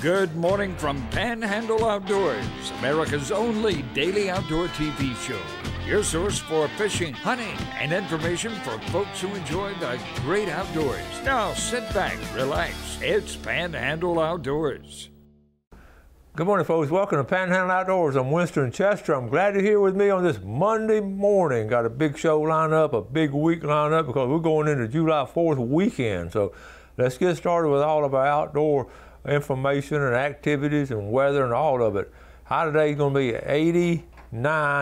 Good morning from Panhandle Outdoors, America's only daily outdoor TV show. Your source for fishing, hunting, and information for folks who enjoy the great outdoors. Now sit back, relax. It's Panhandle Outdoors. Good morning, folks. Welcome to Panhandle Outdoors. I'm Winston Chester. I'm glad you're here with me on this Monday morning. Got a big show lined up, a big week lined up because we're going into July 4th weekend. So let's get started with all of our outdoor information and activities and weather and all of it. High today is going to be 89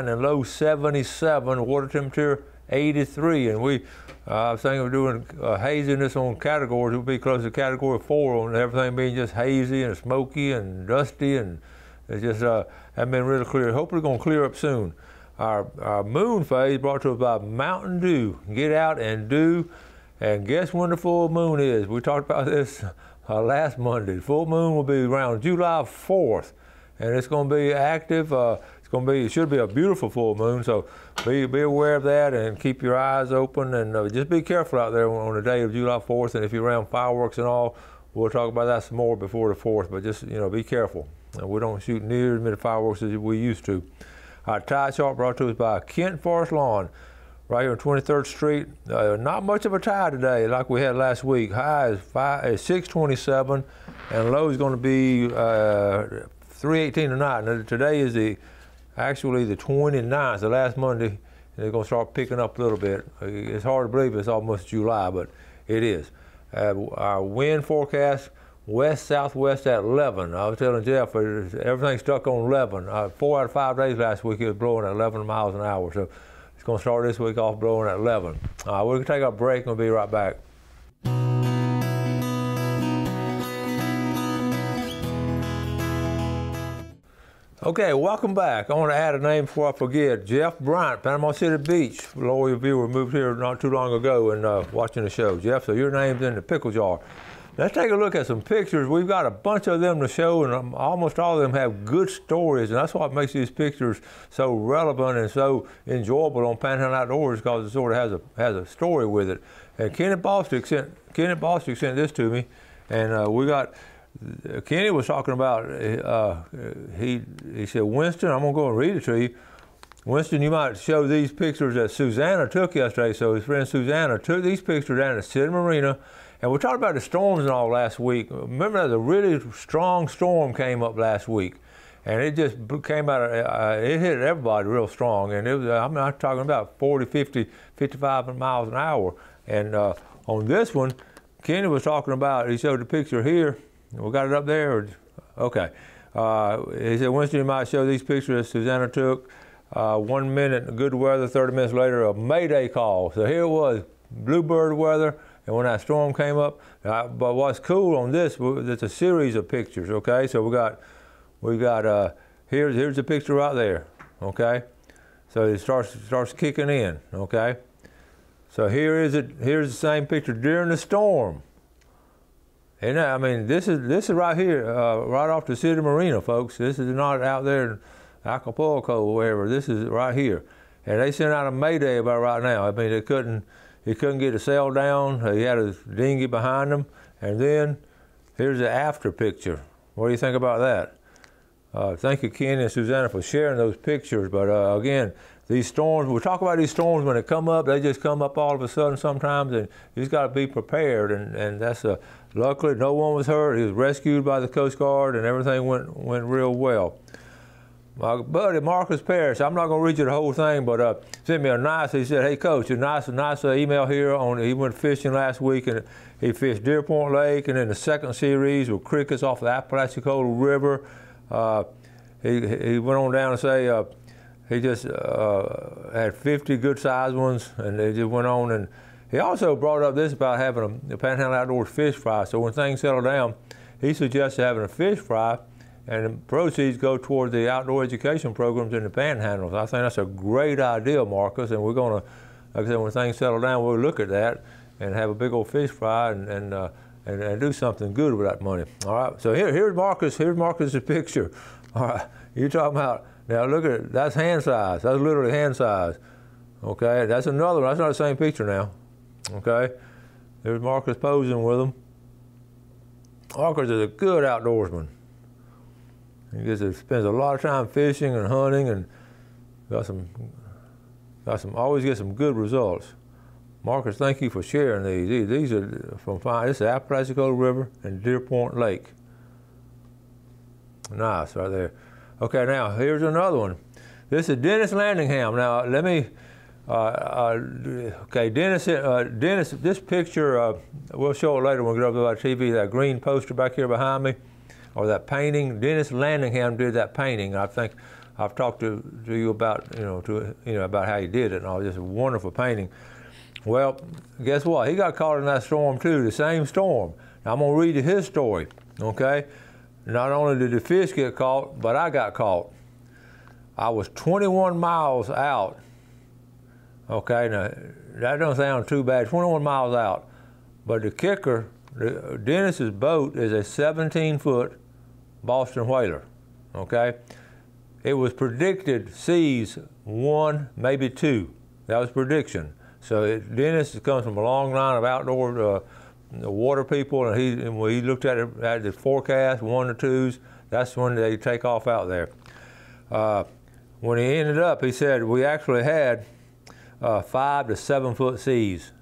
and low 77. Water temperature 83. And I was thinking of doing haziness on categories. It would be close to category 4 on everything being just hazy and smoky and dusty, and it's just hasn't been really clear. Hopefully it's going to clear up soon. Our moon phase brought to us by Mountain Dew. Get out and do. And guess when the full moon is? We talked about this last Monday. The full moon will be around July 4th, and it's going to be active. It should be a beautiful full moon, so be aware of that and keep your eyes open, and just be careful out there on the day of July 4th. And if you're around fireworks and all, we'll talk about that some more before the 4th, but just, be careful. We don't shoot near as many fireworks as we used to. Our tide chart brought to us by Kent Forest Lawn, right here on 23rd Street. Not much of a tide today like we had last week. High is 627, and low is going to be 318 tonight. Now, today is actually the 29th, the last Monday. They're going to start picking up a little bit. It's hard to believe it's almost July, but it is. Our wind forecast, west-southwest at 11. I was telling Jeff, everything stuck on 11. 4 out of 5 days last week it was blowing at 11 miles an hour. So it's going to start this week off blowing at 11. We're going to take our break and we'll be right back. Okay, welcome back. I want to add a name before I forget. Jeff Bryant, Panama City Beach. Loyal viewer moved here not too long ago and watching the show. Jeff, so your name's in the pickle jar. Let's take a look at some pictures. We've got a bunch of them to show, and almost all of them have good stories, and that's what makes these pictures so relevant and so enjoyable on Panhandle Outdoors, because it sort of has a story with it. And Kenny Bostic sent this to me, and we got. Kenny was talking about, he said, Winston, I'm going to go and read it to you. Winston, you might show these pictures that Susanna took yesterday. So his friend Susanna took these pictures down at City Marina. And we talked about the storms and all last week. Remember that a really strong storm came up last week. And it just came out, it hit everybody real strong. And it was, I'm talking about 40, 50, 55 miles an hour. And on this one, Kenny was talking about, he showed the picture here. We got it up there? Okay. He said, Winston, you might show these pictures that Susanna took. 1 minute, good weather, 30 minutes later, a Mayday call. So here it was, bluebird weather, and when that storm came up. But what's cool on this, it's a series of pictures, okay? So we got here's the picture right there, okay? So it starts kicking in, okay? So here's the same picture during the storm. And I mean, this is right here, right off the City Marina, folks. This is not out there in Acapulco or wherever. This is right here. And they sent out a Mayday about right now. I mean, he couldn't get a sail down. He had a dinghy behind him. And then here's the after picture. What do you think about that? Thank you, Kenny and Susanna, for sharing those pictures. But again, these storms, we talk about these storms when they come up, they just come up all of a sudden sometimes, and you just got to be prepared. And that's luckily no one was hurt. He was rescued by the Coast Guard, and everything went real well. My buddy Marcus Parrish, I'm not going to read you the whole thing, but sent me he said, hey coach, a nice email here he went fishing last week, and he fished Deer Point Lake, and then the second series with crickets off the Apalachicola River. He went on down to say he just had 50 good-sized ones, and they just went on. And he also brought up this about having a Panhandle Outdoors fish fry. So when things settle down, he suggested having a fish fry, and the proceeds go toward the outdoor education programs in the Panhandle. I think that's a great idea, Marcus, and we're going to, like I said, when things settle down, we'll look at that and have a big old fish fry and do something good with that money. All right, so here's Marcus. Here's Marcus's picture. All right, you're talking about, now look at it, that's hand size. That's literally hand size. Okay, that's another one. That's not the same picture now. Okay, there's Marcus posing with them. Marcus is a good outdoorsman. spends a lot of time fishing and hunting, and always get some good results. Marcus, thank you for sharing these. These are from this is Apalachicola River and Deer Point Lake. Nice, right there. Okay, now here's another one. This is Dennis Landingham. Now let me. Okay, Dennis. This picture we'll show it later when we get up to our TV. That green poster back here behind me, or that painting. Dennis Landingham did that painting. I think I've talked to you about about how he did it and all. Just a wonderful painting. Well, guess what? He got caught in that storm too, the same storm. Now I'm gonna read you his story. Okay. Not only did the fish get caught, but I got caught. I was 21 miles out. Okay, now that doesn't sound too bad, 21 miles out. But the kicker, Dennis's boat is a 17-foot Boston whaler, okay? It was predicted seas 1, maybe 2. That was prediction. So Dennis comes from a long line of outdoor water people, and when he looked at the forecast, 1 or 2s, that's when they take off out there. When he ended up, he said we actually had 5 to 7 foot seas.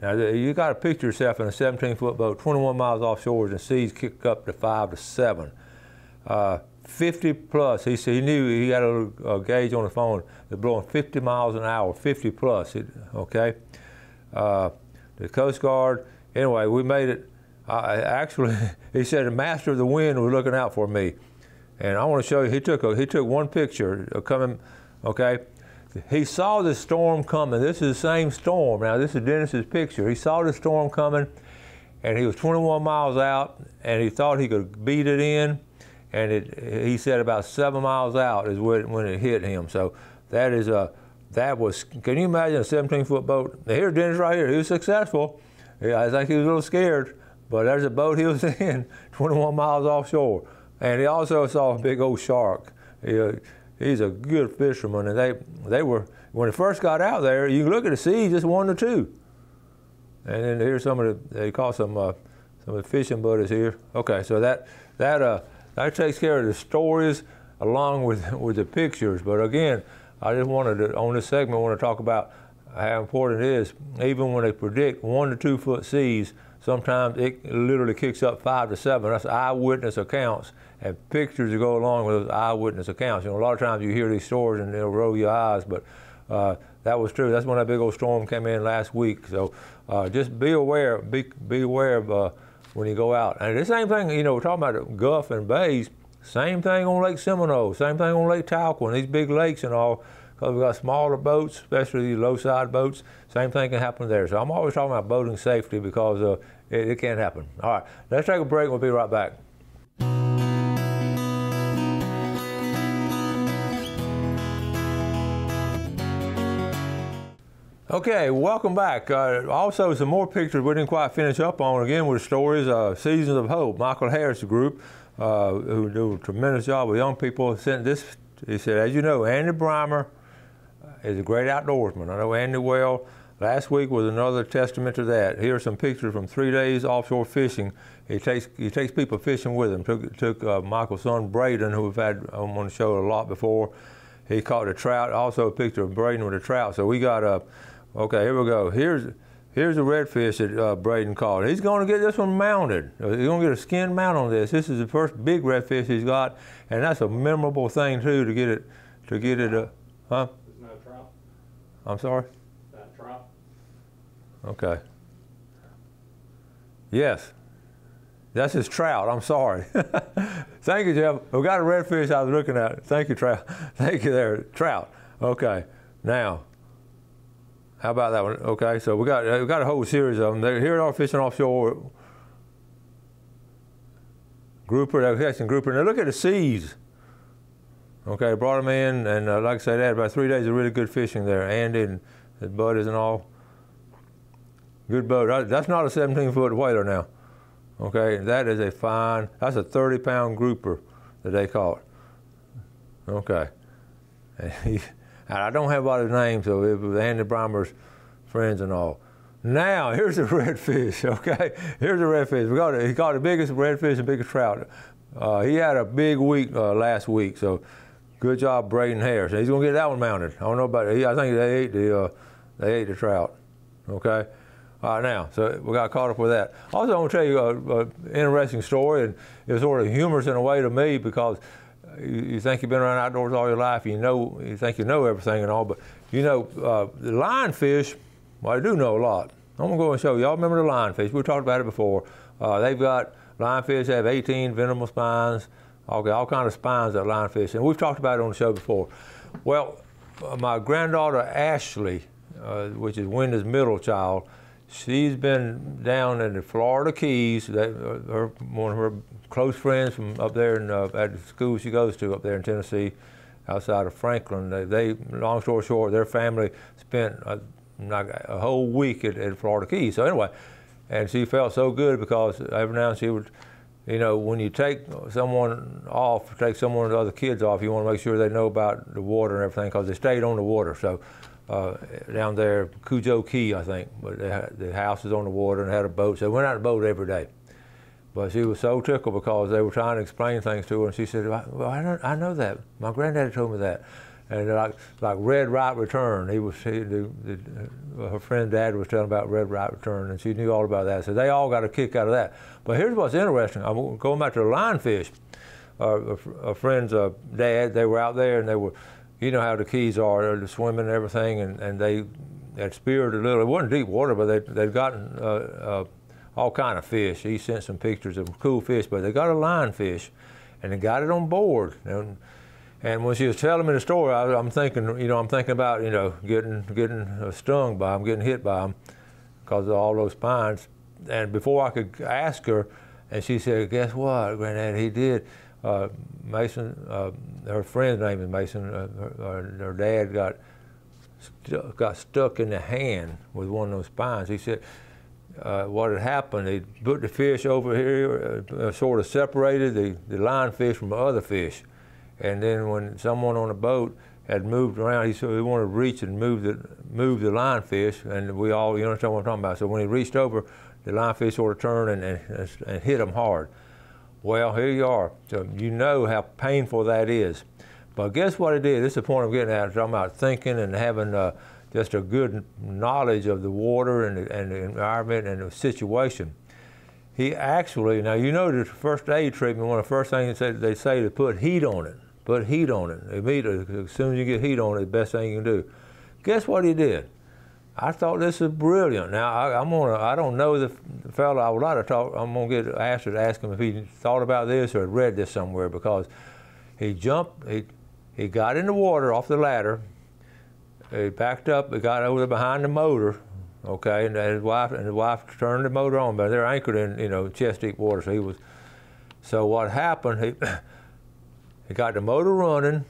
Now you got to picture yourself in a 17-foot boat, 21 miles offshore, and seas kick up to 5 to 7. 50 plus. He said he knew he had a gauge on the phone. They're blowing 50 miles an hour, 50 plus. Okay. The Coast Guard. Anyway, we made it. Actually, he said the master of the wind was looking out for me, and I want to show you. He took one picture coming. Okay, he saw the storm coming. This is the same storm. Now this is Dennis's picture. He saw the storm coming, and he was 21 miles out, and he thought he could beat it in, and he said about 7 miles out is when it hit him. So that was. Can you imagine a 17-foot boat? Now here's Dennis right here. He was successful. Yeah, I think he was a little scared, but there's a boat he was in, 21 miles offshore. And he also saw a big old shark. He's a good fisherman, and they were, when he first got out there, you can look at the sea, just 1 or 2. And then here's they caught some of the fishing buddies here. Okay, so that takes care of the stories along with the pictures. But again, I just wanted to, on this segment, I want to talk about how important it is. Even when they predict 1 to 2 foot seas, sometimes it literally kicks up 5 to 7. That's eyewitness accounts, and pictures that go along with those eyewitness accounts. A lot of times you hear these stories and they'll roll your eyes, but that was true. That's when that big old storm came in last week. So just be aware. Be aware of when you go out. And the same thing, we're talking about Gulf and bays. Same thing on Lake Seminole. Same thing on Lake Talcott. These big lakes and all. Because we've got smaller boats, especially these low-side boats. Same thing can happen there. So I'm always talking about boating safety because it can happen. All right, let's take a break. We'll be right back. Okay, welcome back. Also, some more pictures we didn't quite finish up on. Again, with stories, Seasons of Hope. Michael Harris' group, who do a tremendous job with young people, sent this. He said, as you know, Andy Brymer is a great outdoorsman. I know Andy well. Last week was another testament to that. Here are some pictures from 3 days offshore fishing. He takes people fishing with him. Took Michael's son Braden, who we've had on the show a lot before. He caught a trout. Also a picture of Braden with a trout. So we got okay, here we go. Here's the redfish that Braden caught. He's going to get this one mounted. He's going to get a skin mount on this. This is the first big redfish he's got, and that's a memorable thing too to get it. Huh? Isn't that a trout? I'm sorry? That trout? Okay. Yes. That's his trout. I'm sorry. Thank you, Jeff. We got a redfish I was looking at. Thank you, trout. Thank you there, trout. Okay. Now, how about that one? Okay, so we got a whole series of them. Here they are fishing offshore. Grouper, they're catching grouper. Now look at the seas. Okay, brought them in, and like I said, they had about 3 days of really good fishing there. Andy and his buddies and all. Good boat. That's not a 17-foot whaler now. Okay, that is that's a 30-pound grouper that they caught. Okay. And I don't have all his names, so it was Andy Brymer's friends and all. Now, here's the redfish, okay? Here's the redfish. He caught the biggest redfish and biggest trout. He had a big week last week, so good job, Braden Harris. He's going to get that one mounted. I don't know about it. I think they ate the trout. Okay. All right, now, so we got caught up with that. Also, I want to tell you an interesting story, and it's sort of humorous in a way to me because you think you've been around outdoors all your life, you think you know everything and all, but the lionfish, well, I do know a lot. I'm going to go and show you. Y'all remember the lionfish? We talked about it before. They've got, lionfish have 18 venomous spines, all kind of spines that lionfish, and we've talked about it on the show before. Well, my granddaughter Ashley, which is Wendy's middle child, she's been down in the Florida Keys. One of her close friends from up there at the school she goes to up there in Tennessee, outside of Franklin. Long story short, their family spent a whole week at Florida Keys. So anyway, and she felt so good because every now and then she would, when you take someone off, take someone of the other kids off, you want to make sure they know about the water and everything because they stayed on the water. So. Down there, Cujo Key, I think, but the house is on the water and had a boat, so we went out on the boat every day. But she was so tickled because they were trying to explain things to her, and she said, "Well, I know that. My granddaddy told me that." And like Red Right Return, her friend's dad was telling about Red Right Return, and she knew all about that. So they all got a kick out of that. But here's what's interesting. I'm going back to the lionfish. A friend's dad, they were out there, and they were. You know how the Keys are, they're swimming and everything, and they had speared a little. It wasn't deep water, but they'd gotten all kind of fish. He sent some pictures of cool fish, but they got a lionfish, and they got it on board. And when she was telling me the story, I'm thinking about getting stung by them, getting hit by them, because of all those spines. And before I could ask her, and she said, "Guess what, Granddad? He did." Mason, her friend's name is Mason. Her dad got stuck in the hand with one of those spines. He said what had happened, they put the fish over here, sort of separated the lionfish from the other fish. And then when someone on the boat had moved around, he wanted to reach and move the lionfish, and we all, you understand what I'm talking about. So when he reached over, the lionfish sort of turned and hit him hard. Well, here you are. So you know how painful that is. But guess what it did? This is the point I'm getting at. I'm talking about thinking and having just a good knowledge of the water and the environment and the situation. He actually, now you know the first aid treatment, one of the first things they say to put heat on it. Put heat on it. Immediately, as soon as you get heat on it, the best thing you can do. Guess what he did? I thought this was brilliant. Now, I don't know the fellow. I would like to talk. I'm going to get Asher to ask him if he thought about this or had read this somewhere, because he jumped, he got in the water off the ladder, he backed up, he got over there behind the motor, okay, and his wife turned the motor on, but they're anchored in, chest deep water, so what happened, he got the motor running,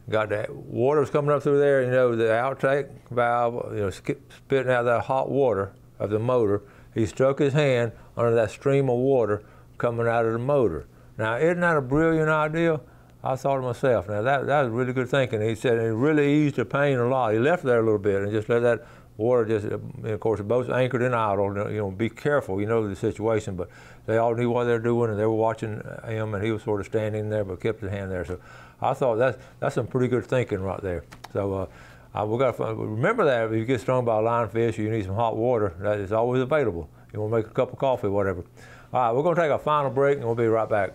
got the water was coming up through there, the outtake valve, spitting out that hot water of the motor. He stuck his hand under that stream of water coming out of the motor. Now, isn't that a brilliant idea? I thought to myself, now that was really good thinking. He said it really eased the pain a lot. He left there a little bit and just let that water of course, the boat's anchored and idle, be careful, the situation, but they all knew what they were doing, and they were watching him, and he was sort of standing there, but kept his hand there. So I thought that's some pretty good thinking right there. So we got to remember that if you get stung by a lionfish, you need some hot water. That is always available. You want to make a cup of coffee, whatever. All right, we're going to take a final break, and we'll be right back.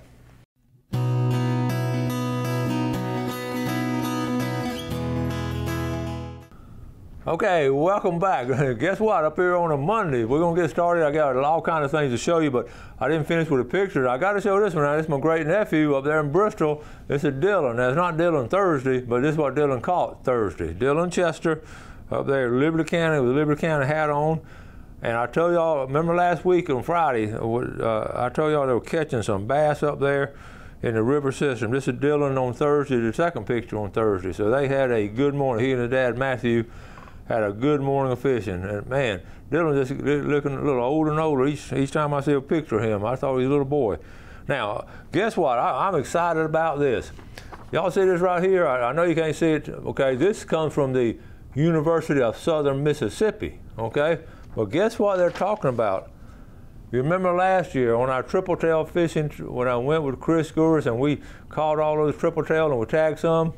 Okay, welcome back. Guess what? Up here on a Monday, we're going to get started. I got all kinds of things to show you, but I didn't finish with a picture. I got to show this one now. This is my great nephew up there in Bristol. This is Dylan. Now, it's not Dylan Thursday, but this is what Dylan caught Thursday. Dylan Chester up there in Liberty County with a Liberty County hat on. And I told y'all, remember last week on Friday, I told y'all they were catching some bass up there in the river system. This is Dylan on Thursday, the second picture on Thursday. So they had a good morning. He and his dad, Matthew, had a good morning of fishing, and man, Dylan just looking a little older and older each time I see a picture of him. I thought he was a little boy. Now, guess what? I'm excited about this. Y'all see this right here? I know you can't see it. Okay, this comes from the University of Southern Mississippi. Okay, but guess what they're talking about? You remember last year on our triple tail fishing when I went with Chris Gouris and we caught all those triple tail and we tagged some?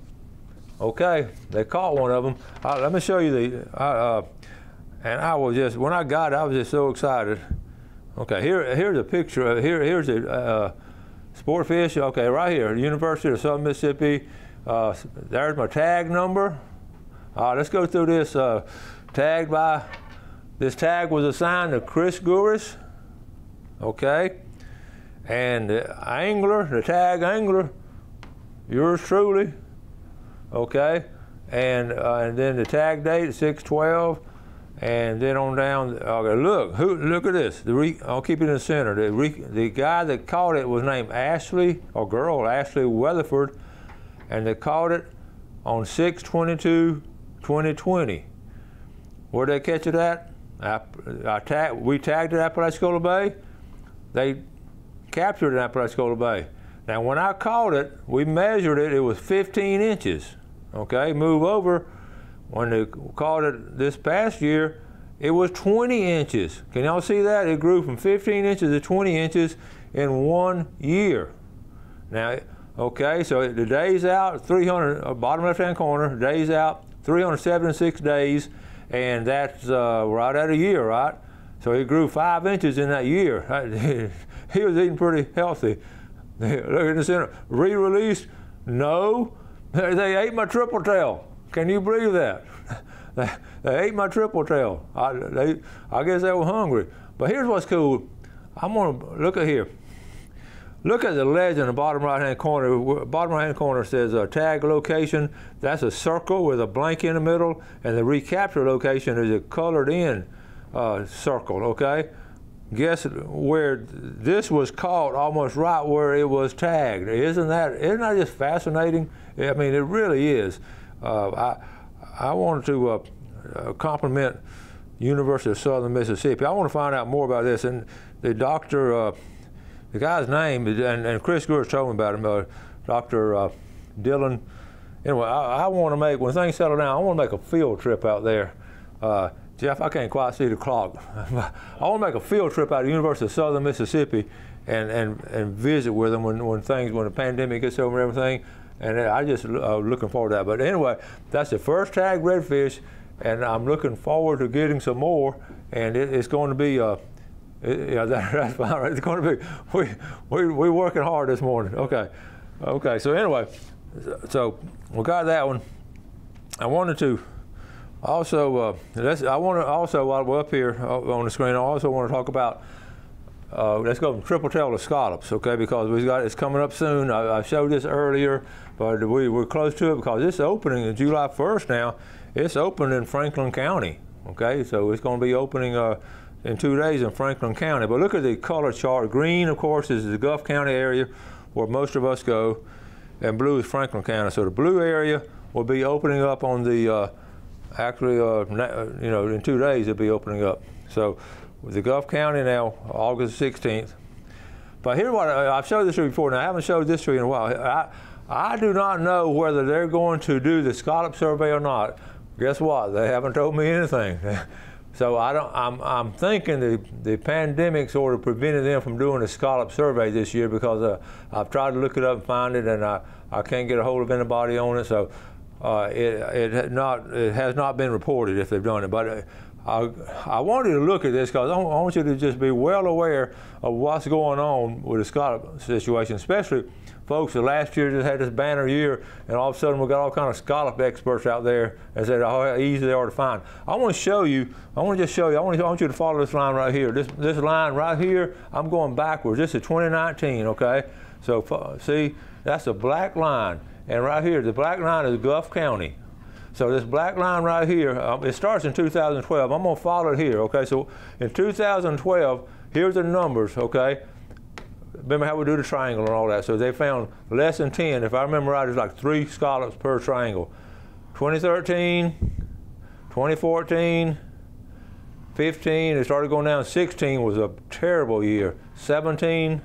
Okay, they caught one of them. Let me show you and I was just, when I got it, I was just so excited. Okay, here's a picture. Here's a sport fish. Okay, right here, University of Southern Mississippi. There's my tag number. Let's go through this. This tag was assigned to Chris Gouris. Okay, and the angler, the tag angler, yours truly. Okay, and then the tag date 6/12, and then on down. Okay, look at this. I'll keep it in the center. The guy that caught it was named Ashley Weatherford, and they caught it on 6/22/2020. Where'd they catch it at? We tagged it at Apalachicola Bay. They captured it at Apalachicola Bay. Now, when I caught it, we measured it. It was 15 inches. Okay, move over. When they caught it this past year, it was 20 inches. Can y'all see that? It grew from 15 inches to 20 inches in 1 year. Now, okay, so the days out, 300, bottom left-hand corner, days out, 376 days, and that's right at a year, right? So he grew 5 inches in that year. He was eating pretty healthy. Look in the center. Re-released? No. They ate my triple tail. Can you believe that? They ate my triple tail. I guess they were hungry. But here's what's cool. I'm gonna look at here. Look at the legend in the bottom right-hand corner. Bottom right-hand corner says tag location. That's a circle with a blank in the middle, and the recapture location is a colored-in circle. Okay. Guess where this was caught? Almost right where it was tagged. Isn't that just fascinating? I mean, it really is. I wanted to compliment University of Southern Mississippi. I want to find out more about this. And the doctor, the guy's name, and Chris Gouris told me about him, Dr. Dillon. Anyway, I want to make, when things settle down, I want to make a field trip out there. Jeff, I can't quite see the clock. I want to make a field trip out of the University of Southern Mississippi and visit with them when the pandemic gets over and everything. And I just looking forward to that. But anyway, that's the first tag redfish, and I'm looking forward to getting some more. And it's going to be, that's fine. Right? It's going to be, we're working hard this morning. Okay. So anyway, so we got that one. I wanted to. Also, while we're up here on the screen, I also want to talk about, let's go from triple tail to scallops, okay, because it's coming up soon. I showed this earlier, but we're close to it because it's opening on July 1st now. It's open in Franklin County, okay, so it's going to be opening in 2 days in Franklin County. But look at the color chart. Green, of course, is the Gulf County area where most of us go, and blue is Franklin County. So the blue area will be opening up on the actually, in 2 days it'll be opening up. So with the Gulf County now, August 16th. But here's what I've showed this to you before. Now I haven't showed this to you in a while. I do not know whether they're going to do the scallop survey or not. Guess what? They haven't told me anything. So I'm thinking the pandemic sort of prevented them from doing a scallop survey this year because I've tried to look it up and find it, and I can't get a hold of anybody on it. So. It has not been reported if they've done it, but I wanted to look at this because I want you to just be well aware of what's going on with the scallop situation, especially folks that last year just had this banner year, and all of a sudden we got all kind of scallop experts out there and said how easy they are to find. I want to show you. I want you to follow this line right here. This line right here. I'm going backwards. This is 2019. Okay, so see, that's a black line. And right here, the black line is Gulf County. So this black line right here, it starts in 2012. I'm going to follow it here, okay? So in 2012, here's the numbers, okay? Remember how we do the triangle and all that. So they found less than 10. If I remember right, it's like 3 scallops per triangle. 2013, 2014, 15, it started going down. 16 was a terrible year. 17,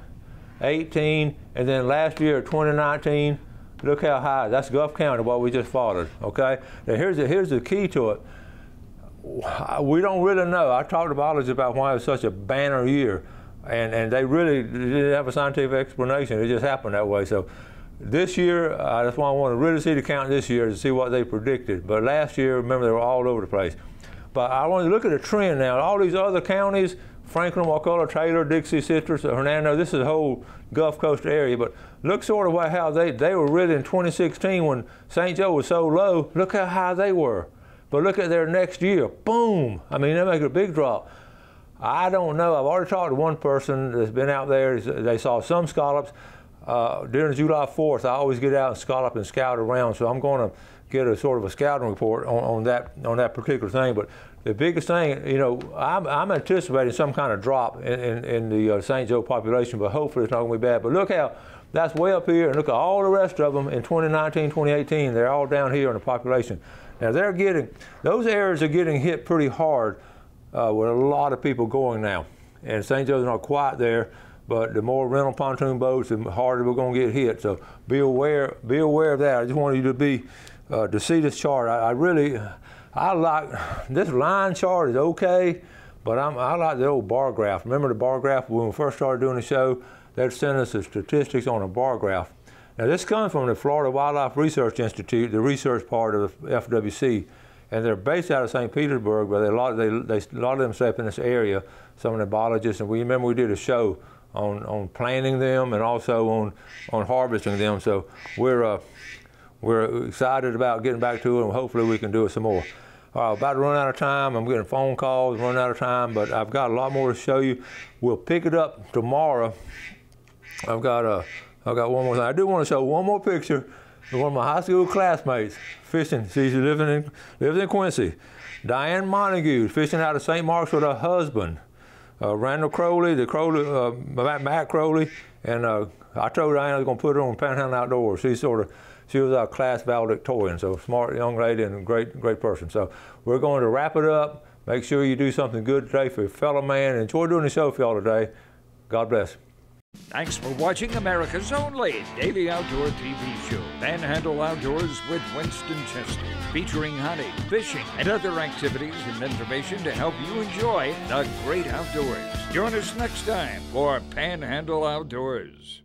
18, and then last year, 2019, look how high. That's Gulf County, what we just followed, okay? Now here's the key to it. We don't really know. I talked to biologists about why it was such a banner year. and they really didn't have a scientific explanation. It just happened that way. So this year, that's why I want to really see the count this year to see what they predicted. But last year, remember, they were all over the place. But I want to look at a trend now. All these other counties, Franklin, Wakulla, Taylor, Dixie, Citrus, Hernando, this is the whole Gulf Coast area. But look sort of how they were really in 2016 when St. Joe was so low. Look how high they were. But look at their next year. Boom. I mean, they make a big drop. I don't know. I've already talked to one person that's been out there. They saw some scallops. During July 4th, I always get out and scallop and scout around. So I'm going to get a sort of a scouting report on that particular thing. But the biggest thing, you know, I'm anticipating some kind of drop in the St. Joe population, but hopefully it's not going to be bad. But look how that's way up here, and look at all the rest of them in 2019, 2018. They're all down here in the population. Now those areas are getting hit pretty hard with a lot of people going now. And St. Joe's not quite there, but the more rental pontoon boats, the harder we're going to get hit. So be aware of that. I just wanted you to see this chart. I like this line chart is okay, but I like the old bar graph. Remember the bar graph when we first started doing the show? They'd send us the statistics on a bar graph. Now this comes from the Florida Wildlife Research Institute, the research part of the FWC, and they're based out of St. Petersburg, but a lot of them stay up in this area. Some of the biologists, and we remember we did a show on planting them and also on harvesting them. So we're excited about getting back to it, and hopefully we can do it some more. All right, about to run out of time. I'm getting phone calls, running out of time, but I've got a lot more to show you. We'll pick it up tomorrow. I've got one more thing. I do want to show one more picture of one of my high school classmates fishing. She's lives in Quincy. Diane Montague fishing out of St. Mark's with her husband, Randall Crowley, Matt Crowley, and I told Diane I was going to put her on Panhandle Outdoors. She was our class valedictorian, so smart young lady and a great person. So we're going to wrap it up. Make sure you do something good today for your fellow man. Enjoy doing the show for y'all today. God bless. Thanks for watching America's only daily outdoor TV show, Panhandle Outdoors with Winston Chester, featuring hunting, fishing, and other activities and information to help you enjoy the great outdoors. Join us next time for Panhandle Outdoors.